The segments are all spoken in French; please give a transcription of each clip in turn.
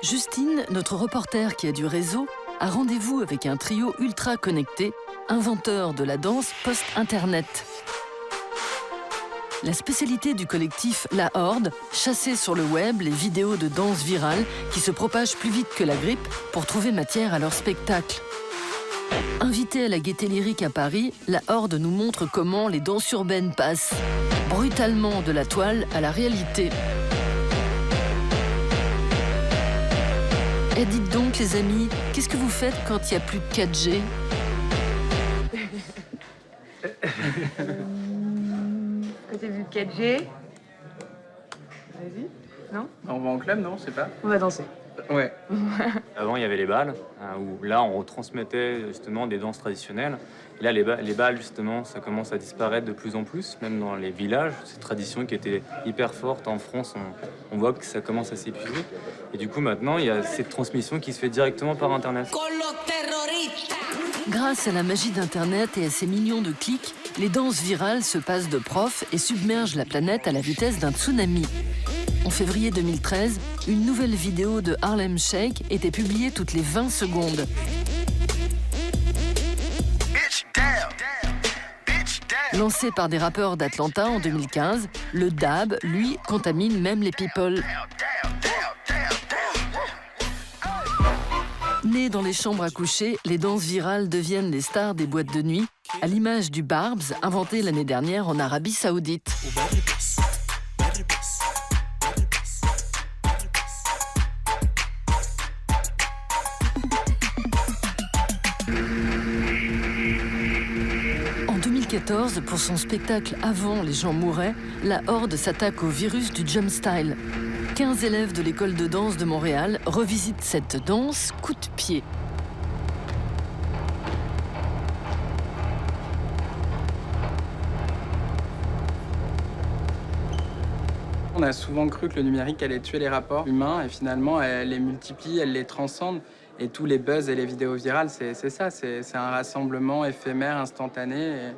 Justine, notre reporter qui a du réseau, a rendez-vous avec un trio ultra connecté, inventeur de la danse post-internet. La spécialité du collectif La Horde, chasser sur le web les vidéos de danse virales qui se propagent plus vite que la grippe pour trouver matière à leur spectacle. Invité à la Gaîté Lyrique à Paris, La Horde nous montre comment les danses urbaines passent brutalement de la toile à la réalité. Et dites donc les amis, qu'est-ce que vous faites quand il n'y a plus de 4G? Quand t'as vu 4G, vas-y, non? On va en club, non? Je sais pas. On va danser. Ouais. Avant, il y avait les bals, où là, on retransmettait justement des danses traditionnelles. Et là, les bals, justement, ça commence à disparaître de plus en plus, même dans les villages. Cette tradition qui était hyper forte en France, on voit que ça commence à s'épuiser. Et du coup, maintenant, il y a cette transmission qui se fait directement par Internet. Grâce à la magie d'Internet et à ses millions de clics, les danses virales se passent de profs et submergent la planète à la vitesse d'un tsunami. En février 2013, une nouvelle vidéo de Harlem Shake était publiée toutes les 20 secondes. Lancé par des rappeurs d'Atlanta en 2015, le dab, lui, contamine même les people. Nées dans les chambres à coucher, les danses virales deviennent les stars des boîtes de nuit, à l'image du Barbs, inventé l'année dernière en Arabie Saoudite. En 2014, pour son spectacle Avant les gens mouraient, la Horde s'attaque au virus du jump style. 15 élèves de l'école de danse de Montréal revisitent cette danse coup de pied. On a souvent cru que le numérique allait tuer les rapports humains et finalement elle les multiplie, elle les transcende. Et tous les buzz et les vidéos virales, c'est ça, c'est un rassemblement éphémère, instantané.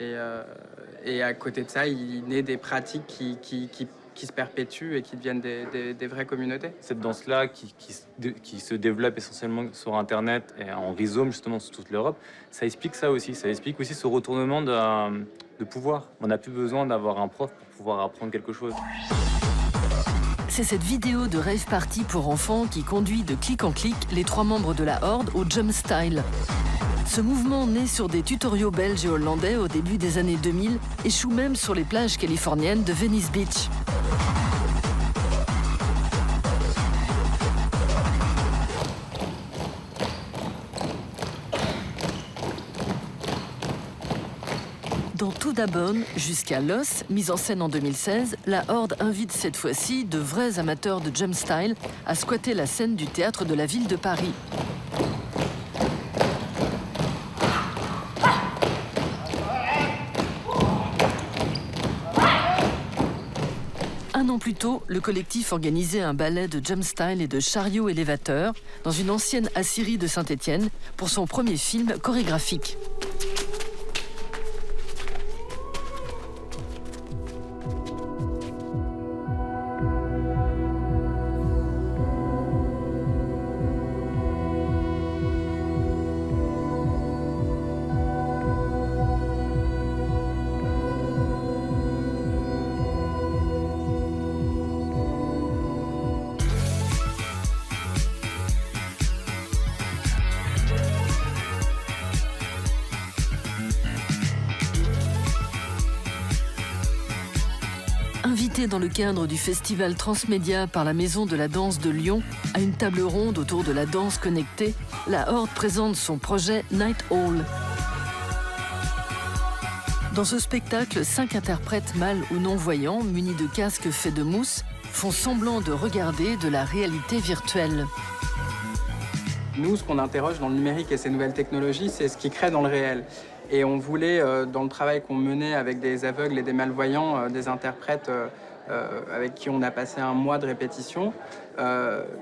Et à côté de ça, il naît des pratiques qui se perpétuent et qui deviennent des vraies communautés. Cette danse-là, qui se développe essentiellement sur Internet et en rhizome, justement, sur toute l'Europe, ça explique ça aussi. Ça explique aussi ce retournement de pouvoir. On n'a plus besoin d'avoir un prof pour pouvoir apprendre quelque chose. C'est cette vidéo de rave party pour enfants qui conduit de clic en clic les trois membres de la Horde au jump style. Ce mouvement, né sur des tutoriaux belges et hollandais au début des années 2000, échoue même sur les plages californiennes de Venice Beach. Dans Tout d'Abonne jusqu'à Los, mise en scène en 2016, la Horde invite cette fois-ci de vrais amateurs de jump style à squatter la scène du théâtre de la ville de Paris. Un an plus tôt, le collectif organisait un ballet de jump style et de chariot élévateur dans une ancienne Assyrie de Saint-Étienne pour son premier film chorégraphique. Invité dans le cadre du festival Transmédia par la Maison de la Danse de Lyon à une table ronde autour de la danse connectée, la Horde présente son projet Night Hall. Dans ce spectacle, 5 interprètes mâles ou non-voyants, munis de casques faits de mousse, font semblant de regarder de la réalité virtuelle. Nous, ce qu'on interroge dans le numérique et ces nouvelles technologies, c'est ce qui crée dans le réel. Et on voulait, dans le travail qu'on menait avec des aveugles et des malvoyants, des interprètes avec qui on a passé un mois de répétition,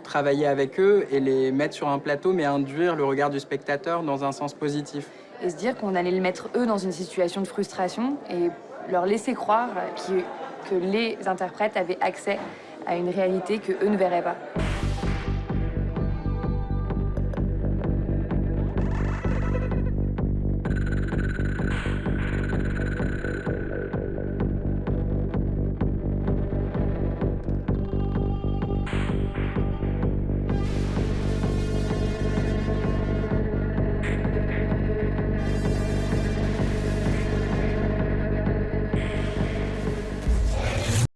travailler avec eux et les mettre sur un plateau, mais induire le regard du spectateur dans un sens positif. Et se dire qu'on allait les mettre, eux, dans une situation de frustration et leur laisser croire que les interprètes avaient accès à une réalité qu'eux ne verraient pas.